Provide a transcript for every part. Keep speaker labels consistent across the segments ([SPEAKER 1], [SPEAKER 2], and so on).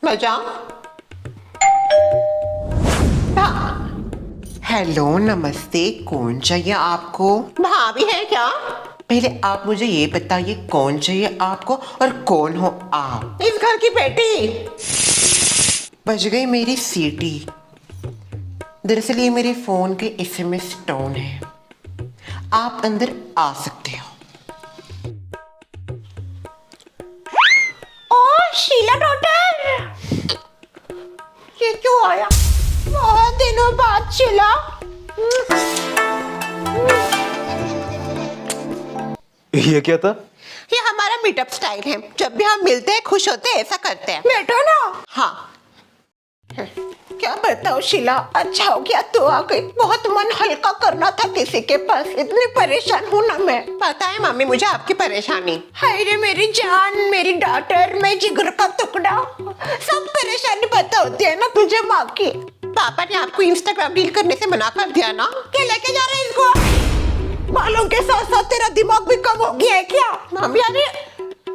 [SPEAKER 1] बजाओ।
[SPEAKER 2] हेलो नमस्ते, कौन चाहिए आपको?
[SPEAKER 1] भाभी है क्या?
[SPEAKER 2] पहले आप मुझे ये बताइए कौन चाहिए आपको और कौन हो आप?
[SPEAKER 1] इस घर की बेटी।
[SPEAKER 2] बज गई मेरी सीटी। दरअसल ये मेरे फोन के SMS टोन है। आप अंदर आ सकते हो।
[SPEAKER 1] ओ शीला डॉटर, ये क्यों आया? बहुत दिनों बाद शीला।
[SPEAKER 3] ये क्या था?
[SPEAKER 1] ये हमारा मीटअप स्टाइल है। जब भी हम मिलते हैं, खुश होते हैं, ऐसा करते हैं। बैठो ना। हाँ, क्या बताओ शीला, अच्छा हो गया तू आ गई। बहुत मन हल्का करना था किसी के पास। इतनी परेशान हूँ ना मैं। पता है मम्मी मुझे आपकी परेशानी। हाय रे मेरी जान, मेरी डॉटर, मैं जिगर का टुकड़ा। सब परेशानी पता होती है ना तुझे माँ की। पापा ने आपको इंस्टाग्राम डील करने से मना कर दिया ना? क्या लेके जा रहे हैं इसको? बालों के साथ साथ तेरा दिमाग भी कम हो गया है क्या? मम्मी अरे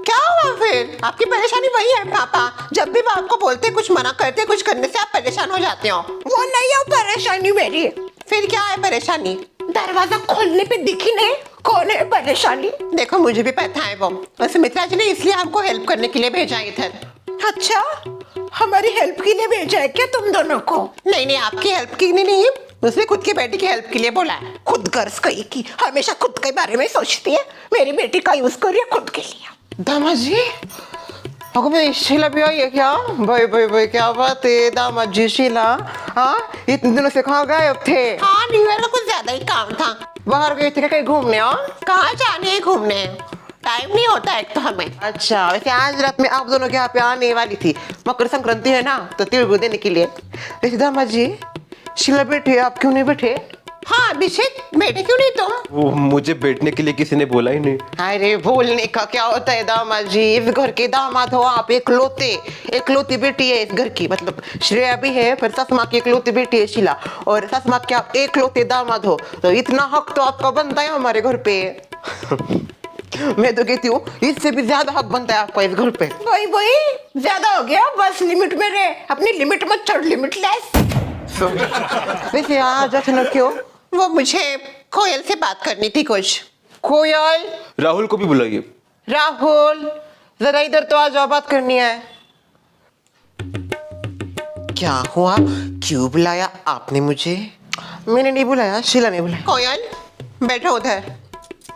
[SPEAKER 1] क्या हुआ फिर? आपकी परेशानी वही है पापा। जब भी मैं आपको बोलते कुछ मना करते कुछ करने से आप परेशान हो जाते हो। वो नहीं है परेशानी मेरी। फिर क्या है परेशानी? दरवाजा खोलने पे दिखी नहीं कौन है परेशानी? देखो मुझे भी पता है वो। वैसे मित्रा जी ने इसलिए हमको हेल्प करने के लिए भेजा इधर। अच्छा, हमारी हेल्प के लिए भेजा है क्या तुम दोनों को? नहीं, आपकी हेल्प के लिए नहीं, उसने खुद की बेटी की हेल्प के लिए बोला है। खुद गर्ज कही की हमेशा खुद के बारे में सोचती है। मेरी बेटी का यूज करिए खुद के लिए।
[SPEAKER 2] दामाद जी, अगो भाई शीला भी आई है क्या? भाई क्या बात है दामाद जी। शीला हाँ, इतने दिनों से कहाँ गायब थे?
[SPEAKER 1] हाँ, न्यू ईयर का कुछ ज्यादा ही काम था।
[SPEAKER 2] बाहर गए थे क्या कहीं घूमने?
[SPEAKER 1] कहाँ जाने हैं घूमने, टाइम नहीं होता एक तो हमें।
[SPEAKER 2] अच्छा, वैसे आज रात में आप दोनों के यहाँ पे आने वाली थी। मकर संक्रांति है ना, तो तिल देने के लिए। वैसे दामाद जी, शीला बैठे, आप क्यों नहीं बैठे?
[SPEAKER 1] हाँ अभिषेक, बैठे क्यों नहीं तुम?
[SPEAKER 3] वो मुझे बैठने के लिए किसी ने बोला ही नहीं।
[SPEAKER 2] अरे बोलने का क्या होता है दामाद जी, इस घर के दामाद हो आप। एकलौती बेटी है इस घर की। मतलब श्रेया भी है, पर सास माँ की एकलौती बेटी है शीला, और सास माँ के आप एकलौते दामाद हो, तो इतना हक तो आपका बनता है हमारे घर पे। मैं तो कहती हूँ इससे भी ज्यादा हक बनता है आपका इस घर पे।
[SPEAKER 1] वही ज्यादा हो गया, बस लिमिट में रहे। अपनी लिमिट मत छोड़, लिमिटलेस।
[SPEAKER 2] वैसे आज अचानक क्यों?
[SPEAKER 1] वो मुझे कोयल से बात करनी थी कुछ।
[SPEAKER 2] कोयल?
[SPEAKER 3] राहुल को भी बुलाइए।
[SPEAKER 2] राहुल जरा इधर तो आ जाओ, बात करनी है। क्या हुआ, क्यों बुलाया आपने मुझे? मैंने नहीं बुलाया, शीला ने बुलाया।
[SPEAKER 1] कोयल बैठो उधर।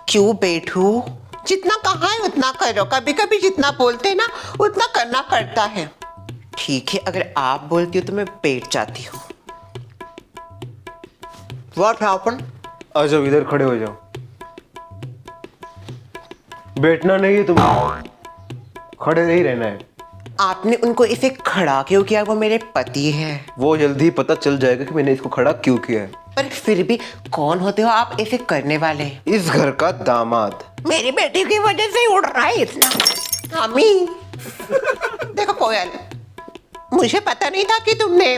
[SPEAKER 2] क्यों बैठूं?
[SPEAKER 1] जितना कहा है उतना करो। कभी कभी जितना बोलते हैं ना उतना करना पड़ता है।
[SPEAKER 2] ठीक है, अगर आप बोलती हो तो मैं बैठ जाती हूँ। What happen?
[SPEAKER 3] आ जाओ, इधर खड़े हो जाओ। बैठना नहीं है तुम्हें, खड़े नहीं रहना है।
[SPEAKER 2] आपने उनको इसे खड़ा क्यों किया? वो मेरे पति है।
[SPEAKER 3] वो जल्दी ही पता चल जाएगा कि मैंने इसको खड़ा क्यों किया है।
[SPEAKER 2] पर फिर भी कौन होते हो आप ऐसे करने वाले?
[SPEAKER 3] इस घर का दामाद।
[SPEAKER 1] मेरी बेटी की वजह से उड़ रहा है इतना। अम्मी देखो कोयल, मुझे पता नहीं था कि तुमने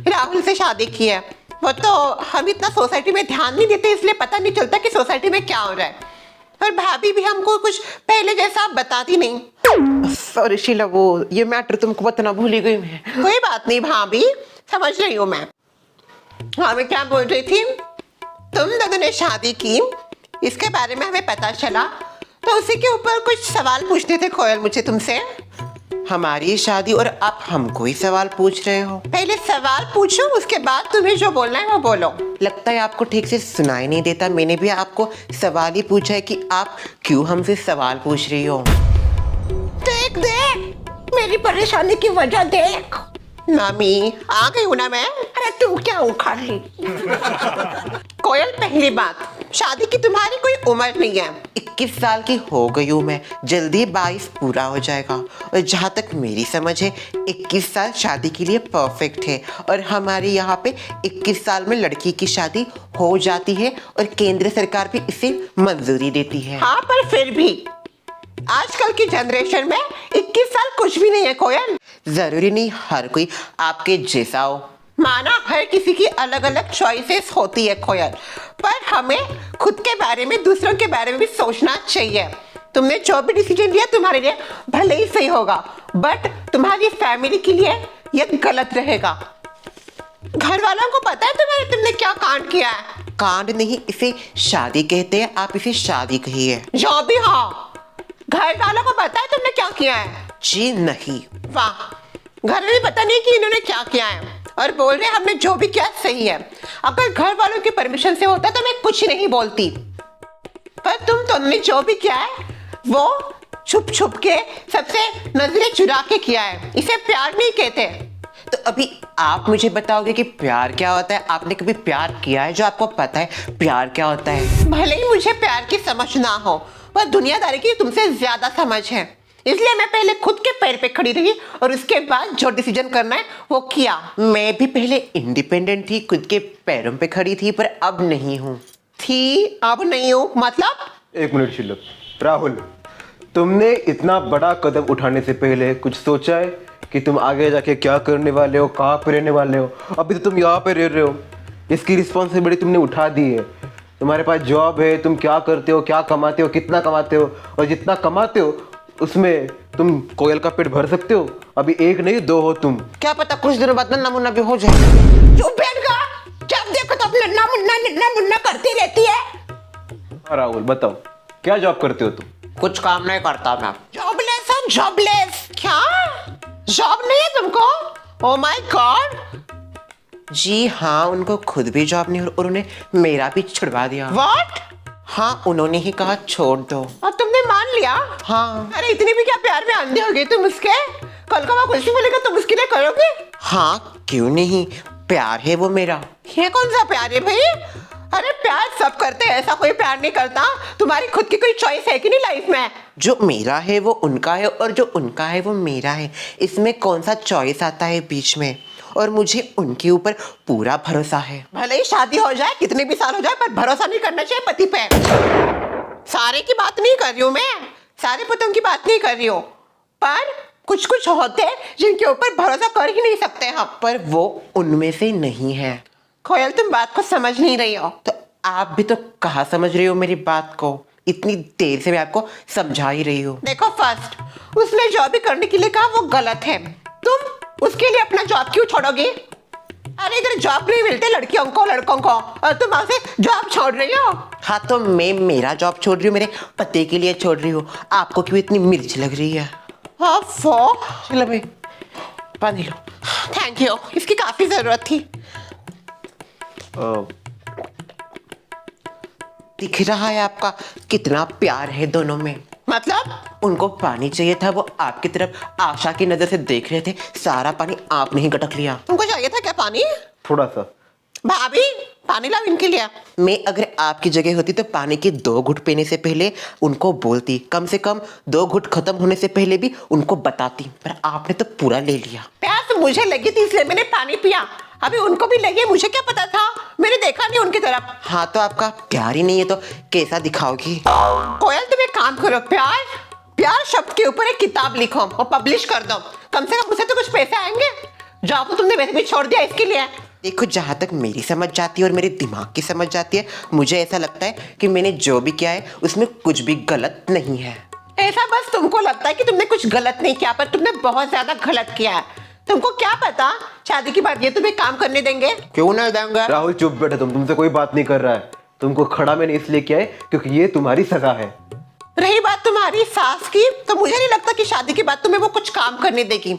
[SPEAKER 1] राहुल से शादी की है। वो तो हम इतना सोसाइटी में ध्यान नहीं देते, इसलिए पता नहीं चलता कि सोसाइटी में क्या हो रहा है। और भाभी भी हमको कुछ पहले जैसा बताती नहीं।
[SPEAKER 2] सॉरी शीला, वो ये मैटर तुमको बताना भूल ही गई मैं।
[SPEAKER 1] कोई बात नहीं भाभी, समझ रही हूँ मैं। हाँ, मैं क्या बोल रही थी, तुम दोनों ने शादी की, इसके बारे में हमें पता चला, तो उसी के ऊपर कुछ सवाल पूछने थे कोयल मुझे तुमसे।
[SPEAKER 2] हमारी शादी और आप हमको ही सवाल पूछ रहे हो?
[SPEAKER 1] पहले सवाल पूछो, उसके बाद तुम्हें जो बोलना है वो बोलो।
[SPEAKER 2] लगता है आपको ठीक से सुनाई नहीं देता। मैंने भी आपको सवाल ही पूछा है कि आप क्यों हमसे सवाल पूछ रही हो।
[SPEAKER 1] देख मेरी परेशानी की वजह देख। मामी आ गई हूं ना मैं। अरे तू क्या उखाड़ ली? कोयल, पहली बात, शादी की तुम्हारी कोई उम्र नहीं है।
[SPEAKER 2] 21 साल की हो गई हूँ मैं, जल्दी 22 पूरा हो जाएगा। और जहाँ तक मेरी समझ है 21 साल शादी के लिए परफेक्ट है। और हमारे यहाँ पे 21 साल में लड़की की शादी हो जाती है और केंद्र सरकार भी इसे मंजूरी देती है।
[SPEAKER 1] हाँ, पर फिर भी आजकल की जनरेशन में 21 साल कुछ भी नहीं है कोयल।
[SPEAKER 2] जरूरी नहीं हर कोई आपके जैसा हो।
[SPEAKER 1] माना हर किसी की अलग अलग चॉइसेस होती है कोयल, पर हमें खुद के बारे में, दूसरों के बारे में भी सोचना चाहिए। तुमने जो भी डिसीजन लिया तुम्हारे लिए भले ही सही होगा, बट तुम्हारी फैमिली के लिए ये गलत रहेगा। घर वालों को पता है तुमने क्या कांड किया है।
[SPEAKER 2] कांड नहीं, इसे शादी कहते हैं, आप इसे शादी कहिए।
[SPEAKER 1] जो भी हो, घर वालों को पता है तुमने क्या किया है।
[SPEAKER 2] जी नहीं।
[SPEAKER 1] वाह, घर में भी पता नहीं कि इन्होंने क्या किया है और बोल रहे हमने जो भी किया सही है। अगर घर वालों की परमिशन से होता तो मैं कुछ नहीं बोलती, पर तुमने जो भी किया है वो छुप छुप के सबसे नजरें चुरा के किया है। इसे प्यार नहीं कहते।
[SPEAKER 2] तो अभी आप मुझे बताओगे कि प्यार क्या होता है? आपने कभी प्यार किया है जो आपको पता है प्यार क्या होता है?
[SPEAKER 1] भले ही मुझे प्यार की समझ ना हो, पर दुनियादारी की तुमसे ज्यादा समझ है, इसलिए मैं पहले खुद के पैर पे खड़ी रही और उसके बाद जो डिसीजन करना है वो किया।
[SPEAKER 2] मैं भी पहले इंडिपेंडेंट थी, खुद के पैरों पे खड़ी थी, पर अब नहीं हूँ।
[SPEAKER 1] थी, अब नहीं हूँ मतलब?
[SPEAKER 3] 1 मिनट शिल्लक। राहुल, तुमने इतना बड़ा कदम उठाने से पहले कुछ सोचा है कि तुम आगे जाके क्या करने वाले हो, कहाँ पे रहने वाले हो? अभी तो तुम यहाँ पे रह रहे हो, इसकी रिस्पॉन्सिबिलिटी तुमने उठा दी है। तुम्हारे पास जॉब है, तुम क्या करते हो, क्या कमाते हो, कितना कमाते हो, और जितना कमाते हो उसमें तुम कोयल का पेट भर सकते हो। अभी 1 नहीं 2 हो तुम।
[SPEAKER 2] क्या पता कुछ दिनों बाद नन्ना मुन्ना भी हो जाए।
[SPEAKER 1] चुप बैठ गा, जब देखो तो नन्ना मुन्ना करती रहती है।
[SPEAKER 3] हाँ राहुल, बताओ क्या जॉब करते हो तुम?
[SPEAKER 2] कुछ काम नहीं करता मैं।
[SPEAKER 1] जॉबलेस है, जॉबलेस। क्या जॉब नहीं है तुमको? Oh my God.
[SPEAKER 2] जी हाँ, उनको खुद भी जॉब नहीं और उन्होंने मेरा भी छुड़वा दिया।
[SPEAKER 1] व्हाट?
[SPEAKER 2] हाँ, उन्होंने ही कहा छोड़ दो।
[SPEAKER 1] और तुमने मान लिया?
[SPEAKER 2] हाँ।
[SPEAKER 1] अरे इतनी भी क्या प्यार में अंधे हो गए तुम उसके? कल को वो कुछ भी बोलेगा तुम उसके लिए करोगे?
[SPEAKER 2] हाँ, क्यों नहीं, प्यार है वो मेरा।
[SPEAKER 1] ये कौन सा प्यार है भाई? अरे प्यार सब करते हैं, ऐसा कोई प्यार नहीं करता। तुम्हारी खुद की कोई चॉइस है कि नहीं लाइफ में?
[SPEAKER 2] जो मेरा है वो उनका है और जो उनका है वो मेरा है। इसमें कौन सा चॉइस आता है बीच में? और मुझे उनके ऊपर पूरा भरोसा है।
[SPEAKER 1] भले ही शादी हो जाए, कितने भी साल हो जाए, पर भरोसा नहीं करना चाहिए पति पे। सारे की बात नहीं कर रही हूँ मैं, सारे पतियों की बात नहीं कर रही हूँ, पर कुछ कुछ होते हैं जिनके ऊपर भरोसा कर ही नहीं सकते हम।
[SPEAKER 2] पर वो उनमें से नहीं है।
[SPEAKER 1] कोयल, तुम बात को समझ नहीं रही हो।
[SPEAKER 2] तो आप भी तो कहाँ समझ रही हो मेरी बात को? इतनी देर से मैं आपको समझा ही रही हूँ।
[SPEAKER 1] देखो, फर्स्ट उसने जॉब भी करने के लिए कहा वो गलत है। तुम उसके लिए अपना जॉब क्यों छोड़ोगे? अरे इधर जॉब नहीं मिलते लड़कियों को लड़कों को, और तुम वहां से जॉब छोड़ रही हो।
[SPEAKER 2] हाँ, तो मैं मेरा जॉब छोड़ रही हूँ, मेरे पति के लिए छोड़ रही हूँ। आपको क्यों इतनी मिर्च लग रही है?
[SPEAKER 1] हाँ
[SPEAKER 2] चलो भाई, पानी लो।
[SPEAKER 1] थैंक यू, इसकी काफी जरूरत थी।
[SPEAKER 2] दिख रहा है आपका कितना प्यार है दोनों में।
[SPEAKER 1] मतलब?
[SPEAKER 2] उनको पानी चाहिए था, वो आपकी तरफ आशा की नजर से देख रहे थे, सारा पानी आपने ही गटक लिया।
[SPEAKER 1] तुमको चाहिए था क्या पानी?
[SPEAKER 3] थोड़ा सा।
[SPEAKER 1] भाभी, पानी लाओ इनके लिए।
[SPEAKER 2] मैं अगर आपकी जगह होती तो पानी के 2 घुट पीने से पहले उनको बोलती, कम से कम 2 घुट खत्म होने से पहले भी उनको बताती, पर आपने तो पूरा ले लिया।
[SPEAKER 1] प्यास मुझे लगी थी इसलिए मैंने पानी पिया, अभी उनको भी लगी, मुझे क्या पता था, मैंने देखा नहीं उनकी तरफ।
[SPEAKER 2] हाँ, तो आपका प्यार ही नहीं है तो कैसा दिखाओगी?
[SPEAKER 1] कोयल, तुम एक काम करो, प्यार शब्द के ऊपर एक किताब लिखो और पब्लिश कर दो, कम से कम मुझसे तो कुछ पैसे आएंगे। जॉब तो तुमने वैसे भी छोड़ दिया इसके लिए।
[SPEAKER 2] देखो, जहाँ तक मेरी समझ जाती है और मेरे दिमाग की समझ जाती है, मुझे ऐसा लगता है कि मैंने जो भी किया है उसमें कुछ भी गलत नहीं है।
[SPEAKER 1] ऐसा बस तुमको लगता है कि तुमने कुछ गलत नहीं किया, पर तुमने बहुत ज्यादा गलत किया है। तुमको क्या पता शादी के बाद ये तुम्हें काम करने देंगे?
[SPEAKER 2] क्यों नहीं देंगे?
[SPEAKER 3] राहुल चुप बैठो, तुमसे कोई बात नहीं कर रहा है। तुमको खड़ा मैंने इसलिए किया है क्योंकि ये तुम्हारी सजा है।
[SPEAKER 1] रही बात तुम्हारी सास की, तो मुझे नहीं लगता कि शादी के बाद तुम्हें वो कुछ काम करने देगी,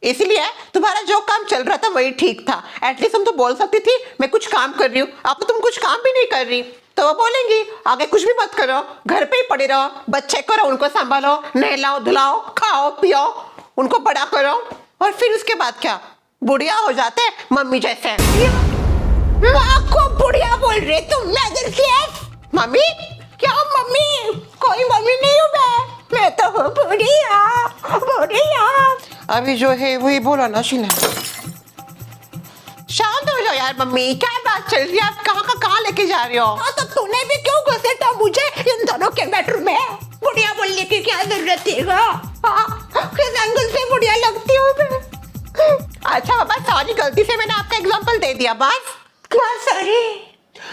[SPEAKER 1] इसलिए तुम्हारा जो काम चल रहा था वही ठीक था। एटलीस्ट तुम तो बोल सकती थी मैं कुछ काम कर रही हूँ, अब तो तुम कुछ काम भी नहीं कर रही, तो वो बोलेंगी आगे कुछ भी मत करो, घर पे ही पड़े रहो, बच्चे करो, उनको संभालो, नहलाओ धुलाओ, खाओ पियो, उनको बड़ा करो, और फिर उसके बाद क्या, बुढ़िया हो जाते मम्मी जैसे। माँ को बुढ़िया बोल रहे तुम? मम्मी? क्या मम्मी? कोई मम्मी नहीं हूँ मैं तो हूँ बुढ़िया।
[SPEAKER 2] अभी जो है वही बोला ना शीला।
[SPEAKER 1] शांत हो जाओ यार मम्मी, क्या बात चल रही है? आप कहाँ लेके जा रहे हो? तो तूने भी क्यों घुसेटा मुझे इन दोनों के बेडरूम में? बुढ़िया बोलने की क्या जरूरत है? किस एंगल से बुढ़िया लगती हूँ मैं? अच्छा पापा, सॉरी, गलती से मैंने आपका एग्जांपल दे दिया बस। क्या सॉरी?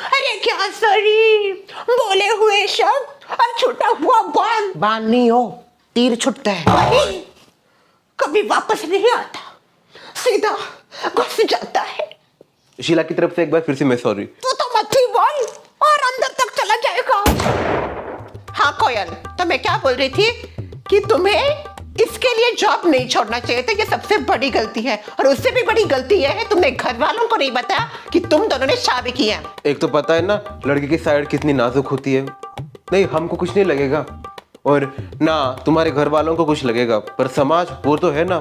[SPEAKER 1] अरे क्या सॉरी? बोले हुए शब्द और छूटा हुआ बांध।
[SPEAKER 2] बांध नहीं हो, तीर छुटता है।
[SPEAKER 1] कभी वापस नहीं आता, सीधा घुस जाता है।
[SPEAKER 3] शीला की तरफ से एक बार फिर से मैं सॉरी।
[SPEAKER 1] तू तो मत ही बोल और अंदर तक चला जाएगा। हाँ कोयल, तो मैं क्या बोल रही थी कि तुम्हें इसके लिए जॉब नहीं छोड़ना चाहिए था, ये सबसे बड़ी गलती है। और उससे भी बड़ी गलती यह है तुमने घर वालों को नहीं बताया कि तुम दोनों ने शादी की है।
[SPEAKER 3] एक तो पता है ना लड़की की साइड कितनी नाजुक होती है। नहीं, हमको कुछ नहीं लगेगा और ना तुम्हारे घर वालों को कुछ लगेगा, पर समाज वो तो है ना,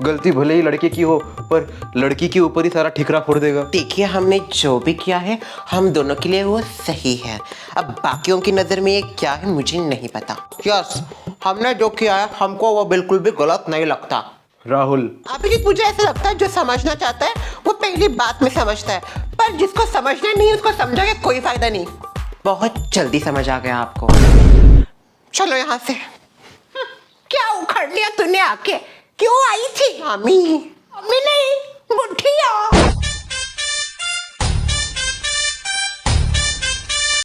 [SPEAKER 3] गलती भले ही लड़के की हो पर लड़की के ऊपर ही सारा ठिकरा फोड़ देगा।
[SPEAKER 2] देखिए, हमने जो भी किया है हम दोनों के लिए वो सही है। अब बाकियों की नज़र में ये क्या है मुझे नहीं पता। यस, हमने जो किया है हमको वो बिल्कुल भी गलत नहीं लगता।
[SPEAKER 3] राहुल,
[SPEAKER 2] अभिजीत, मुझे ऐसा लगता है जो समझना चाहता है वो पहली बात में समझता है, पर जिसको समझना नहीं उसको समझा के कोई फायदा नहीं। बहुत जल्दी समझ आ गया आपको।
[SPEAKER 1] चलो यहाँ से। क्या उखड़ लिया तूने आके? क्यों आई थी?
[SPEAKER 2] मामी,
[SPEAKER 1] मम्मी नहीं, बुढ़ी